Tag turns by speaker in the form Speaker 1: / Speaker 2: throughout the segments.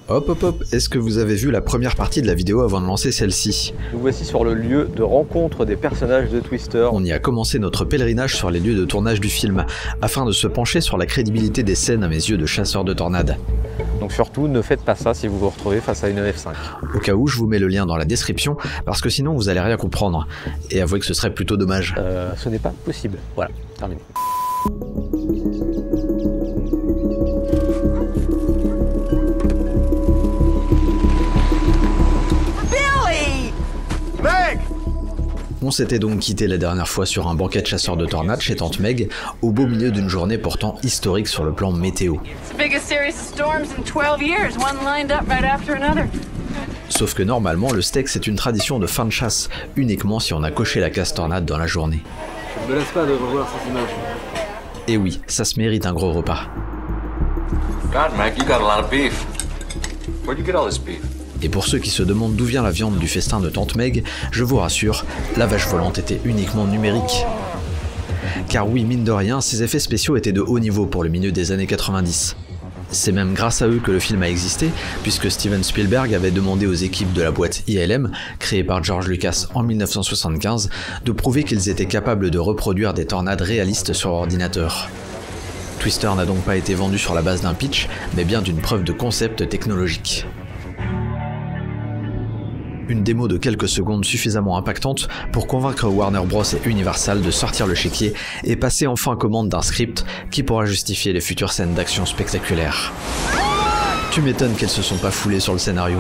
Speaker 1: Hop hop hop, est-ce que vous avez vu la première partie de la vidéo avant de lancer celle-ci?
Speaker 2: Nous voici sur le lieu de rencontre des personnages de Twister.
Speaker 1: On y a commencé notre pèlerinage sur les lieux de tournage du film, afin de se pencher sur la crédibilité des scènes à mes yeux de chasseur de tornades.
Speaker 2: Donc surtout, ne faites pas ça si vous vous retrouvez face à une F5.
Speaker 1: Au cas où, je vous mets le lien dans la description, parce que sinon vous allez rien comprendre. Et avouez que ce serait plutôt dommage.
Speaker 2: Ce n'est pas possible. Voilà, terminé.
Speaker 1: On s'était donc quitté la dernière fois sur un banquet de chasseurs de tornades chez Tante Meg, au beau milieu d'une journée pourtant historique sur le plan météo. Sauf que normalement, le steak c'est une tradition de fin de chasse, uniquement si on a coché la case tornade dans la journée.
Speaker 3: Je me laisse pas de revoir ces images.
Speaker 1: Et oui, ça se mérite un gros repas.
Speaker 4: God, Meg, you got a lot of beef. Where'd you get all this beef?
Speaker 1: Et pour ceux qui se demandent d'où vient la viande du festin de Tante Meg, je vous rassure, la vache volante était uniquement numérique. Car oui, mine de rien, ces effets spéciaux étaient de haut niveau pour le milieu des années 90. C'est même grâce à eux que le film a existé, puisque Steven Spielberg avait demandé aux équipes de la boîte ILM, créée par George Lucas en 1975, de prouver qu'ils étaient capables de reproduire des tornades réalistes sur ordinateur. Twister n'a donc pas été vendu sur la base d'un pitch, mais bien d'une preuve de concept technologique. Une démo de quelques secondes suffisamment impactante pour convaincre Warner Bros et Universal de sortir le chéquier et passer enfin commande d'un script qui pourra justifier les futures scènes d'action spectaculaires. Tu m'étonnes qu'elles se sont pas foulées sur le scénario.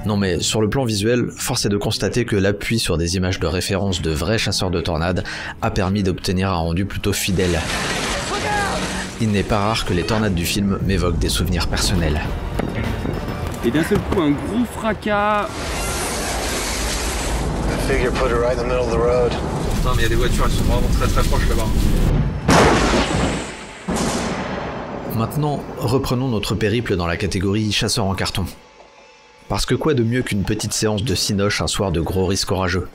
Speaker 1: Non mais sur le plan visuel, force est de constater que l'appui sur des images de référence de vrais chasseurs de tornades a permis d'obtenir un rendu plutôt fidèle. Il n'est pas rare que les tornades du film m'évoquent des souvenirs personnels.
Speaker 3: Et d'un seul coup, un gros fracas.
Speaker 5: Non mais il y a des voitures, elles sont vraiment très proches là-bas.
Speaker 1: Maintenant, reprenons notre périple dans la catégorie chasseur en carton. Parce que quoi de mieux qu'une petite séance de cinoche un soir de gros risques orageux?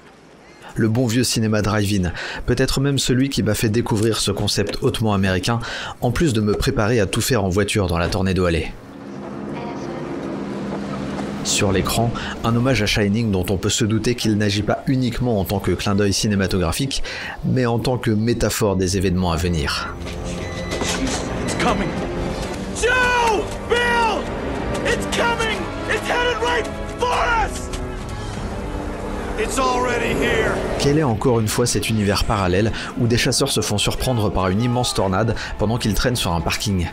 Speaker 1: Le bon vieux cinéma drive-in, peut-être même celui qui m'a fait découvrir ce concept hautement américain, en plus de me préparer à tout faire en voiture dans la Tornado Alley. Sur l'écran, un hommage à Shining dont on peut se douter qu'il n'agit pas uniquement en tant que clin d'œil cinématographique, mais en tant que métaphore des événements à venir.
Speaker 6: It's coming. Joe! Bill! It's coming! It's headed right for us! It's already here!
Speaker 1: Quel est encore une fois cet univers parallèle où des chasseurs se font surprendre par une immense tornade pendant qu'ils traînent sur un parking?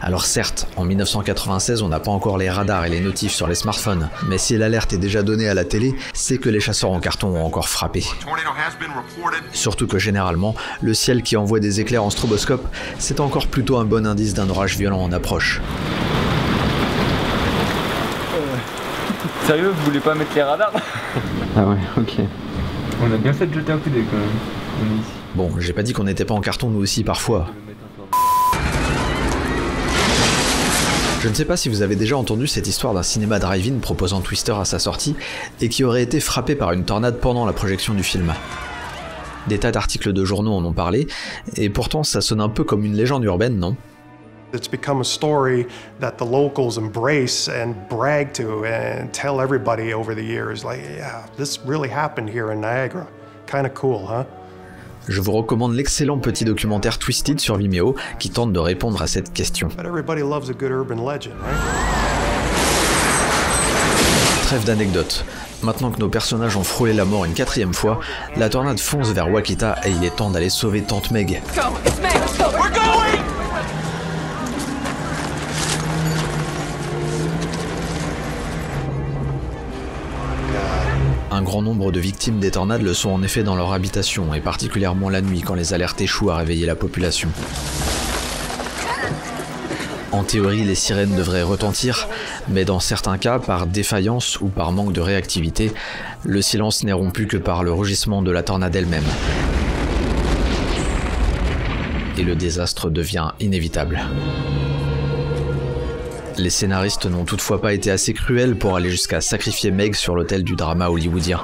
Speaker 1: Alors certes, en 1996 on n'a pas encore les radars et les notifs sur les smartphones, mais si l'alerte est déjà donnée à la télé, c'est que les chasseurs en carton ont encore frappé. Surtout que généralement, le ciel qui envoie des éclairs en stroboscope, c'est encore plutôt un bon indice d'un orage violent en approche.
Speaker 3: Sérieux, vous voulez pas mettre les radars? Ah ouais, ok. On a bien fait de jeter un coup d'œil quand même. On est ici.
Speaker 1: Bon, j'ai pas dit qu'on n'était pas en carton nous aussi parfois. Je ne sais pas si vous avez déjà entendu cette histoire d'un cinéma drive-in proposant Twister à sa sortie et qui aurait été frappé par une tornade pendant la projection du film. Des tas d'articles de journaux en ont parlé, et pourtant ça sonne un peu comme une légende urbaine, non?
Speaker 7: It's become a story that the locals embrace and brag to and tell everybody over the years, like, yeah, this really happened here in Niagara. Kinda cool, huh?
Speaker 1: Je vous recommande l'excellent petit documentaire Twisted sur Vimeo qui tente de répondre à cette question. Trêve d'anecdotes. Maintenant que nos personnages ont frôlé la mort une quatrième fois, la tornade fonce vers Wakita et il est temps d'aller sauver Tante Meg. Un grand nombre de victimes des tornades le sont en effet dans leur habitation, et particulièrement la nuit quand les alertes échouent à réveiller la population. En théorie, les sirènes devraient retentir, mais dans certains cas, par défaillance ou par manque de réactivité, le silence n'est rompu que par le rugissement de la tornade elle-même. Et le désastre devient inévitable. Les scénaristes n'ont toutefois pas été assez cruels pour aller jusqu'à sacrifier Meg sur l'autel du drama hollywoodien.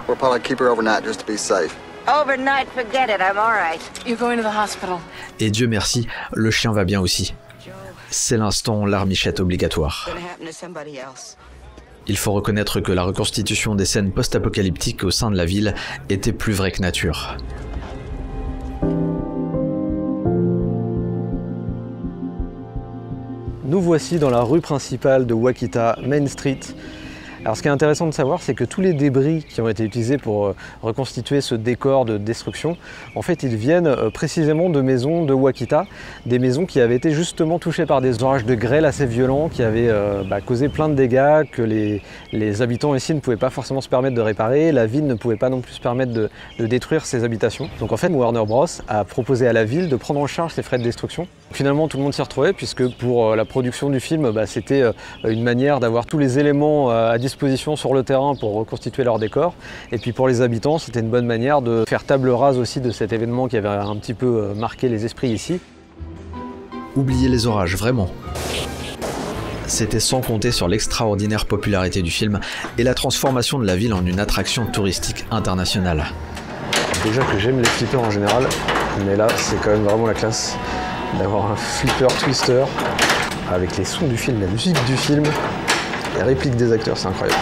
Speaker 1: Et Dieu merci, le chien va bien aussi. C'est l'instant larmichette obligatoire. Il faut reconnaître que la reconstitution des scènes post-apocalyptiques au sein de la ville était plus vraie que nature.
Speaker 2: Nous voici dans la rue principale de Ouachita, Main Street. Alors ce qui est intéressant de savoir, c'est que tous les débris qui ont été utilisés pour reconstituer ce décor de destruction, en fait ils viennent précisément de maisons de Ouachita, des maisons qui avaient été justement touchées par des orages de grêle assez violents, qui avaient causé plein de dégâts, que les habitants ici ne pouvaient pas forcément se permettre de réparer, la ville ne pouvait pas non plus se permettre de détruire ces habitations. Donc en fait Warner Bros a proposé à la ville de prendre en charge ces frais de destruction. Finalement tout le monde s'y retrouvait, puisque pour la production du film, c'était une manière d'avoir tous les éléments à disposition sur le terrain pour reconstituer leur décor. Et puis pour les habitants, c'était une bonne manière de faire table rase aussi de cet événement qui avait un petit peu marqué les esprits ici.
Speaker 1: Oubliez les orages, vraiment. C'était sans compter sur l'extraordinaire popularité du film et la transformation de la ville en une attraction touristique internationale.
Speaker 2: Déjà que j'aime les flippers en général, mais là c'est quand même vraiment la classe d'avoir un flipper Twister avec les sons du film, la musique du film. Les répliques des acteurs, c'est incroyable.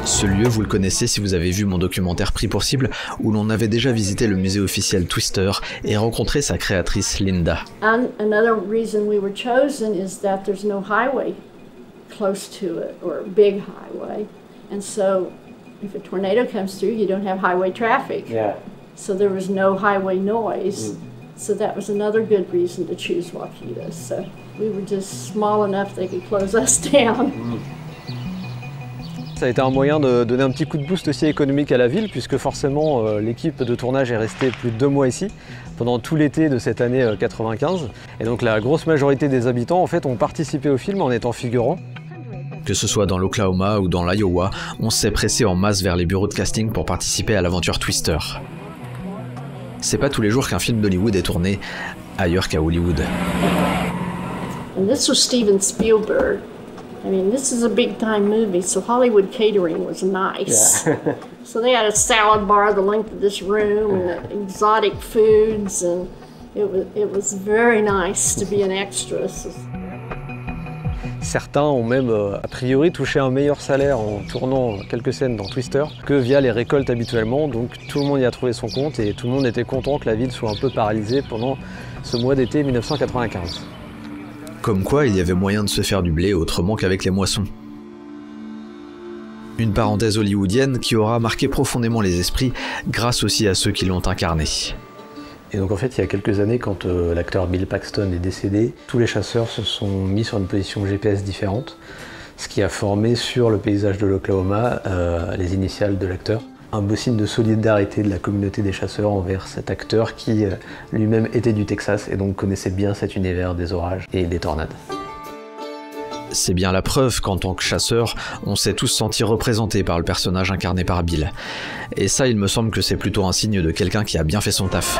Speaker 1: Ce lieu, vous le connaissez si vous avez vu mon documentaire Pris pour cible, où l'on avait déjà visité le musée officiel Twister et rencontré sa créatrice Linda.
Speaker 8: Another reason we were chosen is that there's no highway close to it, or a big highway. And so, if a tornado comes through, you don't have highway traffic. Yeah. So there was no highway noise. So that was another good reason to choose Ouachita. So we were just small enough they could close us down.
Speaker 2: Ça a été un moyen de donner un petit coup de boost aussi économique à la ville, puisque forcément l'équipe de tournage est restée plus de 2 mois ici, pendant tout l'été de cette année 95. Et donc la grosse majorité des habitants en fait ont participé au film en étant figurants.
Speaker 1: Que ce soit dans l'Oklahoma ou dans l'Iowa, on s'est pressé en masse vers les bureaux de casting pour participer à l'aventure Twister. C'est pas tous les jours qu'un film d'Hollywood est tourné ailleurs qu'à Hollywood.
Speaker 8: And this was Steven Spielberg. I mean, this is a big-time movie, so Hollywood catering was nice. Yeah. So they had a salad bar the length of this room and exotic foods, and it was very nice to be an extra.
Speaker 2: Certains ont même a priori touché un meilleur salaire en tournant quelques scènes dans Twister que via les récoltes habituellement, donc tout le monde y a trouvé son compte et tout le monde était content que la ville soit un peu paralysée pendant ce mois d'été 1995.
Speaker 1: Comme quoi il y avait moyen de se faire du blé autrement qu'avec les moissons. Une parenthèse hollywoodienne qui aura marqué profondément les esprits grâce aussi à ceux qui l'ont incarné.
Speaker 2: Et donc en fait, il y a quelques années, quand l'acteur Bill Paxton est décédé, tous les chasseurs se sont mis sur une position GPS différente, ce qui a formé sur le paysage de l'Oklahoma les initiales de l'acteur. Un beau signe de solidarité de la communauté des chasseurs envers cet acteur qui lui-même était du Texas et donc connaissait bien cet univers des orages et des tornades.
Speaker 1: C'est bien la preuve qu'en tant que chasseur, on s'est tous sentis représentés par le personnage incarné par Bill. Et ça, il me semble que c'est plutôt un signe de quelqu'un qui a bien fait son taf.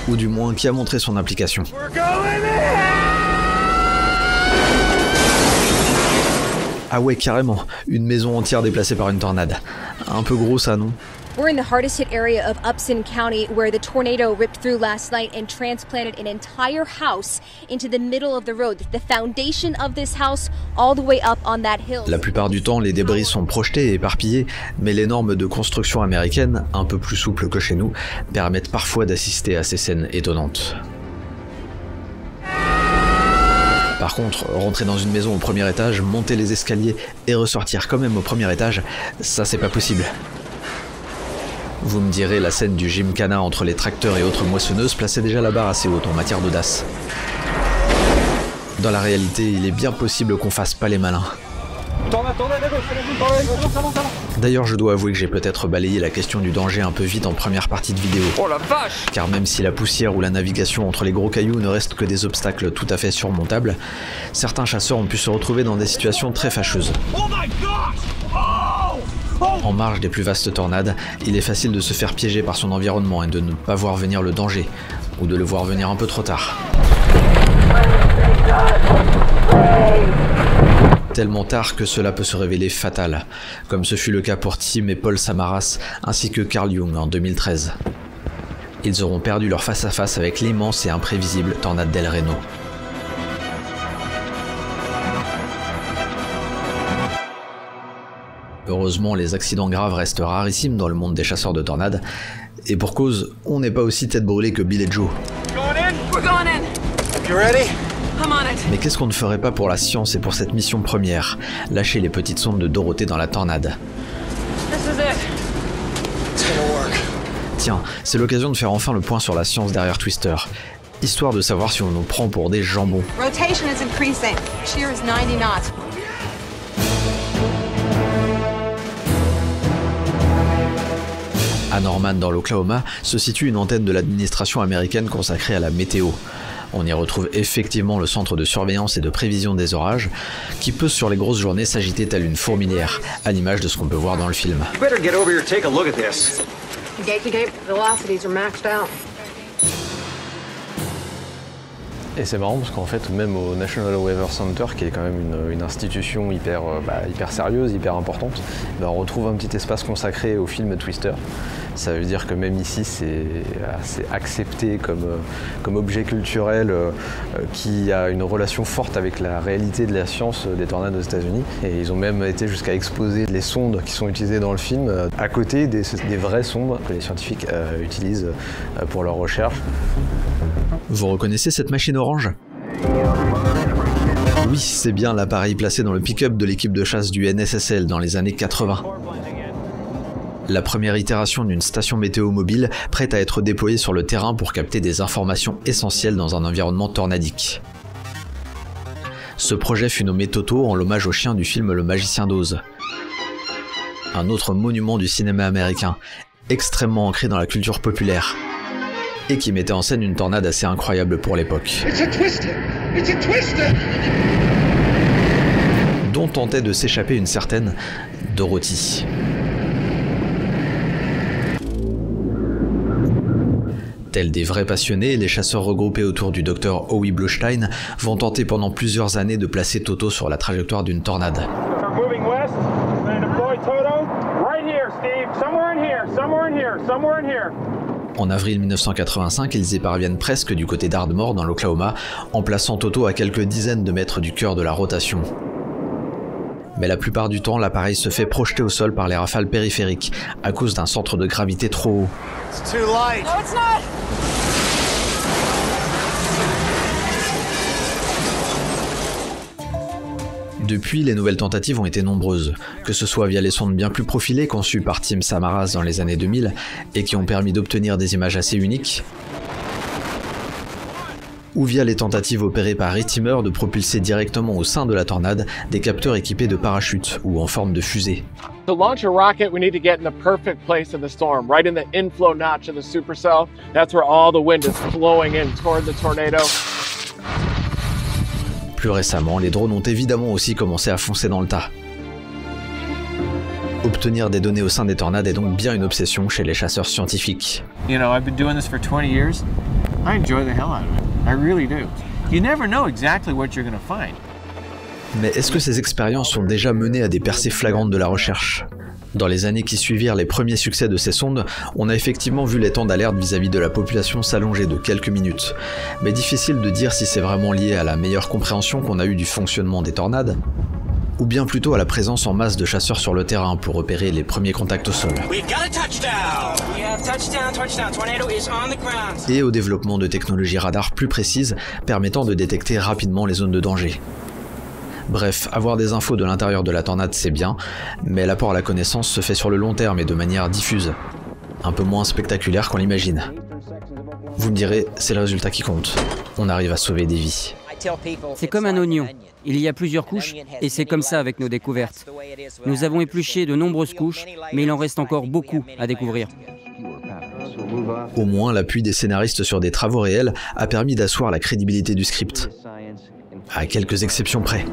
Speaker 1: Ou du moins qui a montré son implication. Ah ouais, carrément, une maison entière déplacée par une tornade. Un peu gros ça, non?
Speaker 9: We're in the hardest hit area of Upson County where the tornado ripped through last night and transplanted an entire house into the middle of the road. The foundation of this house all the way up on that hill.
Speaker 1: La plupart du temps, les débris sont projetés et éparpillés, mais les normes de construction américaines, un peu plus souples que chez nous, permettent parfois d'assister à ces scènes étonnantes. Par contre, rentrer dans une maison au premier étage, monter les escaliers et ressortir quand même au premier étage, ça c'est pas possible. Vous me direz, la scène du gymkhana entre les tracteurs et autres moissonneuses plaçait déjà la barre assez haute en matière d'audace. Dans la réalité, il est bien possible qu'on fasse pas les malins. D'ailleurs, je dois avouer que j'ai peut-être balayé la question du danger un peu vite en première partie de vidéo. Oh la vache! Car même si la poussière ou la navigation entre les gros cailloux ne restent que des obstacles tout à fait surmontables, certains chasseurs ont pu se retrouver dans des situations très fâcheuses. En marge des plus vastes tornades, il est facile de se faire piéger par son environnement et de ne pas voir venir le danger, ou de le voir venir un peu trop tard. Tellement tard que cela peut se révéler fatal, comme ce fut le cas pour Tim et Paul Samaras, ainsi que Carl Jung en 2013. ils auront perdu leur face-à-face avec l'immense et imprévisible tornade d'El Reno. Heureusement, les accidents graves restent rarissimes dans le monde des chasseurs de tornades, et pour cause, on n'est pas aussi tête brûlée que Bill et Joe. Mais qu'est-ce qu'on ne ferait pas pour la science et pour cette mission première, lâcher les petites sondes de Dorothée dans la tornade. Tiens, c'est l'occasion de faire enfin le point sur la science derrière Twister, histoire de savoir si on nous prend pour des jambons.
Speaker 10: Rotation is increasing. Shear is 90 knots.
Speaker 1: À Norman, dans l'Oklahoma, se situe une antenne de l'administration américaine consacrée à la météo. On y retrouve effectivement le centre de surveillance et de prévision des orages, qui peut sur les grosses journées s'agiter telle une fourmilière, à l'image de ce qu'on peut voir dans le film.
Speaker 2: Et c'est marrant parce qu'en fait, même au National Weather Center, qui est quand même une institution hyper sérieuse, hyper importante, on retrouve un petit espace consacré au film Twister. Ça veut dire que même ici, c'est assez accepté comme objet culturel qui a une relation forte avec la réalité de la science des tornades aux États-Unis. Et ils ont même été jusqu'à exposer les sondes qui sont utilisées dans le film à côté des vraies sondes que les scientifiques utilisent pour leurs recherches.
Speaker 1: Vous reconnaissez cette machine orange ? Oui, c'est bien l'appareil placé dans le pick-up de l'équipe de chasse du NSSL dans les années 80. La première itération d'une station météo mobile prête à être déployée sur le terrain pour capter des informations essentielles dans un environnement tornadique. Ce projet fut nommé Toto en l'hommage au chien du film Le Magicien d'Oz. Un autre monument du cinéma américain, extrêmement ancré dans la culture populaire, et qui mettait en scène une tornade assez incroyable pour l'époque. Dont tentait de s'échapper une certaine Dorothy. Tels des vrais passionnés, les chasseurs regroupés autour du docteur Howie Bluestein vont tenter pendant plusieurs années de placer Toto sur la trajectoire d'une tornade. En avril 1985, ils y parviennent presque du côté d'Ardmore dans l'Oklahoma, en plaçant Toto à quelques dizaines de mètres du cœur de la rotation. Mais la plupart du temps, l'appareil se fait projeter au sol par les rafales périphériques, à cause d'un centre de gravité trop haut. Depuis, les nouvelles tentatives ont été nombreuses, que ce soit via les sondes bien plus profilées conçues par Tim Samaras dans les années 2000 et qui ont permis d'obtenir des images assez uniques, ou via les tentatives opérées par Ritimer de propulser directement au sein de la tornade des capteurs équipés de parachutes ou en forme de fusée.
Speaker 11: To launch a rocket, we need to get in the perfect place in the storm, right in the inflow notch of the supercell. That's where all the wind is flowing in toward the tornado.
Speaker 1: Plus récemment, les drones ont évidemment aussi commencé à foncer dans le tas. Obtenir des données au sein des tornades est donc bien une obsession chez les chasseurs scientifiques.
Speaker 11: You know, I've been doing this for 20 years. I enjoy the hell out of it. I really do. You never know exactly what you're going to find.
Speaker 1: Mais est-ce que ces expériences ont déjà mené à des percées flagrantes de la recherche ? Dans les années qui suivirent les premiers succès de ces sondes, on a effectivement vu les temps d'alerte vis-à-vis de la population s'allonger de quelques minutes. Mais difficile de dire si c'est vraiment lié à la meilleure compréhension qu'on a eue du fonctionnement des tornades, ou bien plutôt à la présence en masse de chasseurs sur le terrain pour repérer les premiers contacts au sol. Et au développement de technologies radar plus précises permettant de détecter rapidement les zones de danger. Bref, avoir des infos de l'intérieur de la tornade c'est bien, mais l'apport à la connaissance se fait sur le long terme et de manière diffuse. Un peu moins spectaculaire qu'on l'imagine. Vous me direz, c'est le résultat qui compte. On arrive à sauver des vies.
Speaker 12: C'est comme un oignon. Il y a plusieurs couches et c'est comme ça avec nos découvertes. Nous avons épluché de nombreuses couches, mais il en reste encore beaucoup à découvrir.
Speaker 1: Au moins, l'appui des scénaristes sur des travaux réels a permis d'asseoir la crédibilité du script. À quelques exceptions près.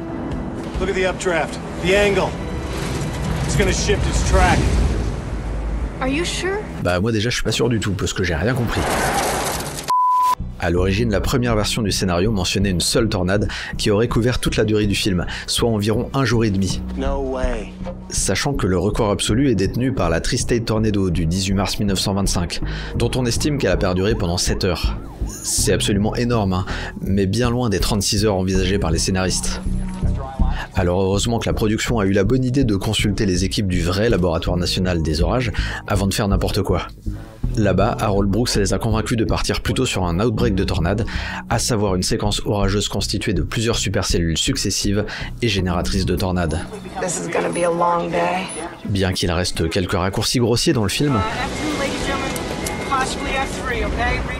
Speaker 6: Look at the updraft, the angle. It's gonna shift its track.
Speaker 10: Are you sure?
Speaker 1: Bah moi déjà je suis pas sûr du tout parce que j'ai rien compris. À l'origine, la première version du scénario mentionnait une seule tornade qui aurait couvert toute la durée du film, soit environ 1 jour et demi. Sachant que le record absolu est détenu par la Tri-State Tornado du 18 mars 1925, dont on estime qu'elle a perduré pendant 7 heures. C'est absolument énorme, hein, mais bien loin des 36 heures envisagées par les scénaristes. Alors heureusement que la production a eu la bonne idée de consulter les équipes du vrai laboratoire national des orages avant de faire n'importe quoi. Là-bas, Harold Brooks les a convaincus de partir plutôt sur un outbreak de tornade, à savoir une séquence orageuse constituée de plusieurs supercellules successives et génératrices de tornades. Bien qu'il reste quelques raccourcis grossiers dans le film,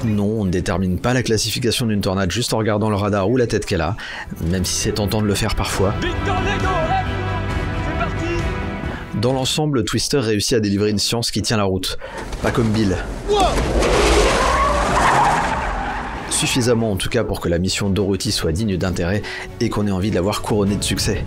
Speaker 1: non, on ne détermine pas la classification d'une tornade juste en regardant le radar ou la tête qu'elle a, même si c'est tentant de le faire parfois. Dans l'ensemble, Twister réussit à délivrer une science qui tient la route, pas comme Bill. Suffisamment en tout cas pour que la mission Dorothy soit digne d'intérêt et qu'on ait envie de la voir couronnée de succès.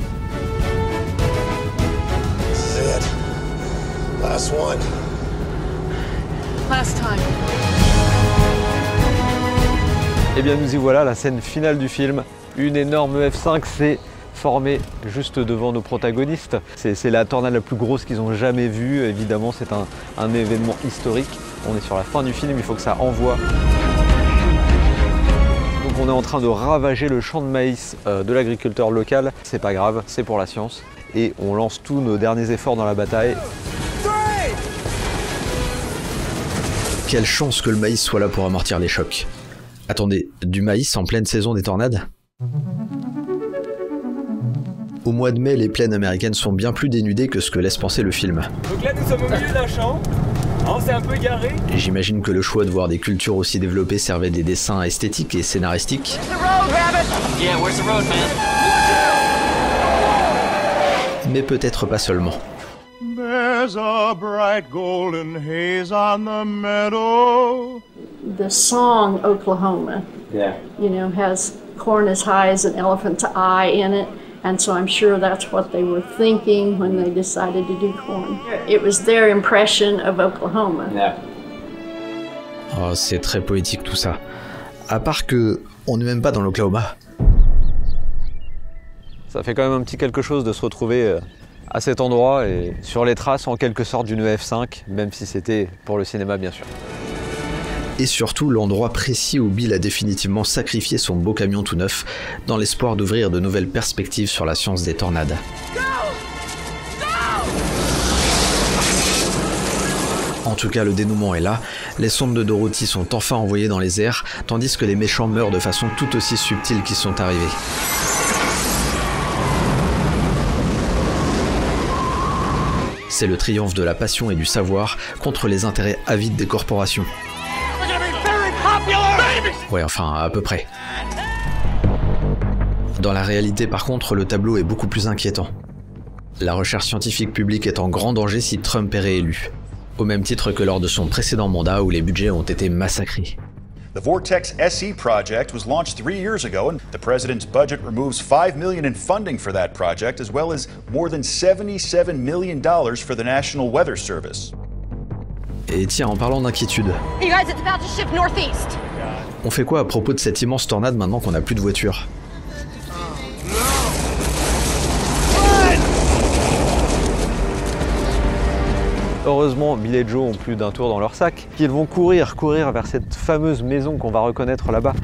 Speaker 2: Et bien nous y voilà, la scène finale du film. Une énorme F5 s'est formée juste devant nos protagonistes. C'est la tornade la plus grosse qu'ils ont jamais vue. Évidemment, c'est un événement historique. On est sur la fin du film, il faut que ça envoie. Donc on est en train de ravager le champ de maïs de l'agriculteur local. C'est pas grave, c'est pour la science. Et on lance tous nos derniers efforts dans la bataille.
Speaker 1: Quelle chance que le maïs soit là pour amortir les chocs. Attendez, du maïs en pleine saison des tornades ? Au mois de mai, les plaines américaines sont bien plus dénudées que ce que laisse penser le film.
Speaker 3: Donc là, nous sommes au milieu d'un champ. On s'est un peu garé.
Speaker 1: J'imagine que le choix de voir des cultures aussi développées servait des dessins esthétiques et scénaristiques. Mais peut-être pas seulement.
Speaker 6: There's a bright golden haze on the meadow.
Speaker 8: The song Oklahoma, has corn as high as an elephant's eye in it. And so I'm sure that's what they were thinking when they decided to do corn. It was their impression of Oklahoma.
Speaker 1: Oh, c'est très poétique tout ça. À part que on n'est même pas dans l'Oklahoma.
Speaker 2: Ça fait quand même un petit quelque chose de se retrouver à cet endroit et sur les traces en quelque sorte d'une F5, même si c'était pour le cinéma bien sûr.
Speaker 1: Et surtout l'endroit précis où Bill a définitivement sacrifié son beau camion tout neuf dans l'espoir d'ouvrir de nouvelles perspectives sur la science des tornades. En tout cas, le dénouement est là, les sondes de Dorothy sont enfin envoyées dans les airs, tandis que les méchants meurent de façon tout aussi subtile qu'ils sont arrivés. C'est le triomphe de la passion et du savoir contre les intérêts avides des corporations. Ouais, enfin, à peu près. Dans la réalité, par contre, le tableau est beaucoup plus inquiétant. La recherche scientifique publique est en grand danger si Trump est réélu, au même titre que lors de son précédent mandat où les budgets ont été massacrés.
Speaker 13: The Vortex SE project was launched 3 years ago, and the president's budget removes $5 million in funding for that project, as well as more than $77 million for the National Weather Service.
Speaker 1: Et tiens, en parlant d'inquiétude, on fait quoi à propos de cette immense tornade maintenant qu'on n'a plus de voiture ?
Speaker 2: Heureusement, Bill et Joe ont plus d'un tour dans leur sac, qu'ils vont courir vers cette fameuse maison qu'on va reconnaître là-bas,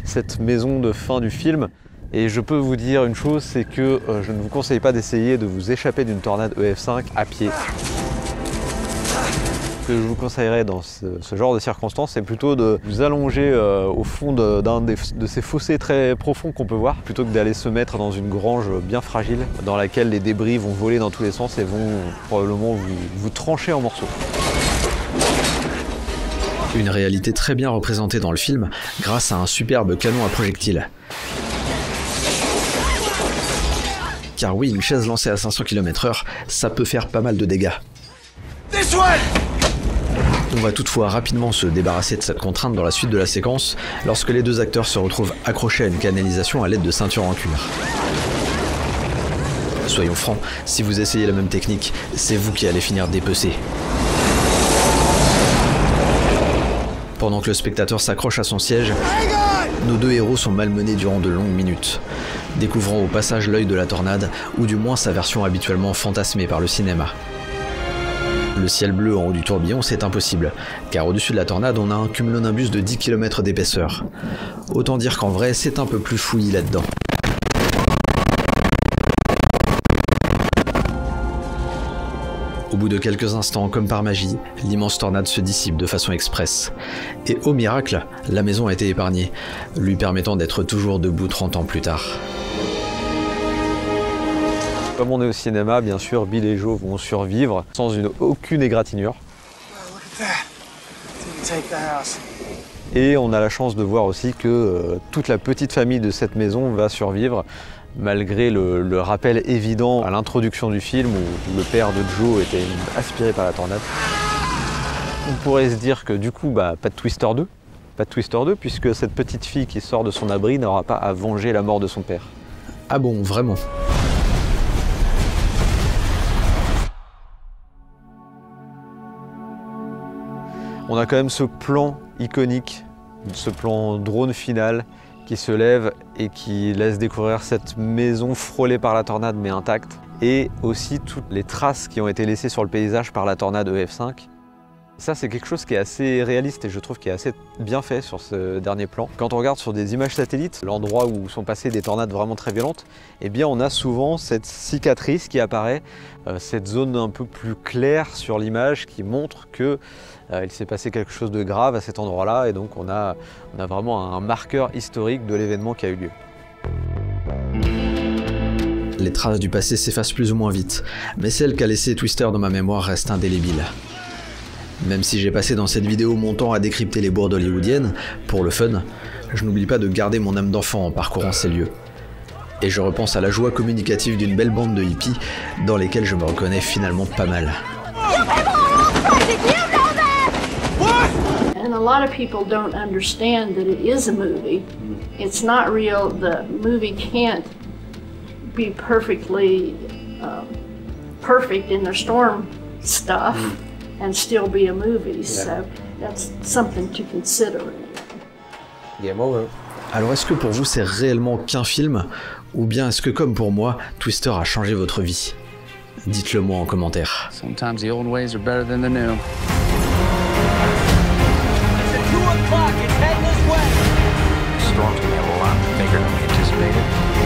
Speaker 2: cette maison de fin du film. Et je peux vous dire une chose, c'est que je ne vous conseille pas d'essayer de vous échapper d'une tornade EF5 à pied. Ce que je vous conseillerais dans ce genre de circonstances, c'est plutôt de vous allonger au fond d'un de ces fossés très profonds qu'on peut voir, plutôt que d'aller se mettre dans une grange bien fragile, dans laquelle les débris vont voler dans tous les sens et vont probablement vous trancher en morceaux.
Speaker 1: Une réalité très bien représentée dans le film, grâce à un superbe canon à projectiles. Car oui, une chaise lancée à 500 km/h, ça peut faire pas mal de dégâts. On va toutefois rapidement se débarrasser de cette contrainte dans la suite de la séquence, lorsque les deux acteurs se retrouvent accrochés à une canalisation à l'aide de ceintures en cuir. Soyons francs, si vous essayez la même technique, c'est vous qui allez finir dépecé. Pendant que le spectateur s'accroche à son siège, nos deux héros sont malmenés durant de longues minutes, découvrant au passage l'œil de la tornade, ou du moins sa version habituellement fantasmée par le cinéma. Le ciel bleu en haut du tourbillon, c'est impossible, car au-dessus de la tornade, on a un cumulonimbus de 10 km d'épaisseur. Autant dire qu'en vrai, c'est un peu plus fouillis là-dedans. Au bout de quelques instants, comme par magie, l'immense tornade se dissipe de façon express. Et au miracle, la maison a été épargnée, lui permettant d'être toujours debout 30 ans plus tard.
Speaker 2: Comme on est au cinéma, bien sûr, Bill et Joe vont survivre sans aucune égratignure. Et on a la chance de voir aussi que toute la petite famille de cette maison va survivre, malgré le rappel évident à l'introduction du film où le père de Joe était aspiré par la tornade. On pourrait se dire que du coup, pas de Twister 2. Pas de Twister 2, puisque cette petite fille qui sort de son abri n'aura pas à venger la mort de son père.
Speaker 1: Ah bon, vraiment?
Speaker 2: On a quand même ce plan iconique, ce plan drone final qui se lève et qui laisse découvrir cette maison frôlée par la tornade mais intacte, et aussi toutes les traces qui ont été laissées sur le paysage par la tornade EF5. Ça, c'est quelque chose qui est assez réaliste et je trouve qui est assez bien fait sur ce dernier plan. Quand on regarde sur des images satellites, l'endroit où sont passées des tornades vraiment très violentes, eh bien on a souvent cette cicatrice qui apparaît, cette zone un peu plus claire sur l'image qui montre que il s'est passé quelque chose de grave à cet endroit-là, et donc on a vraiment un marqueur historique de l'événement qui a eu lieu.
Speaker 1: Les traces du passé s'effacent plus ou moins vite, mais celle qu'a laissée Twister dans ma mémoire reste indélébile. Même si j'ai passé dans cette vidéo mon temps à décrypter les bourdes hollywoodiennes, pour le fun, je n'oublie pas de garder mon âme d'enfant en parcourant ces lieux. Et je repense à la joie communicative d'une belle bande de hippies, dans lesquels je me reconnais finalement pas mal.
Speaker 8: And a lot of people don't understand that it is a movie. It's not real. The movie can't be perfectly perfect in their storm stuff and still be a movie. So that's something to consider.
Speaker 2: Game over.
Speaker 1: Alors est-ce que pour vous c'est réellement qu'un film, ou bien est-ce que comme pour moi, Twister a changé votre vie? Dites-le moi en commentaire.
Speaker 14: Sometimes the old ways are better than the new.
Speaker 15: Storm's gonna be a lot bigger than we anticipated.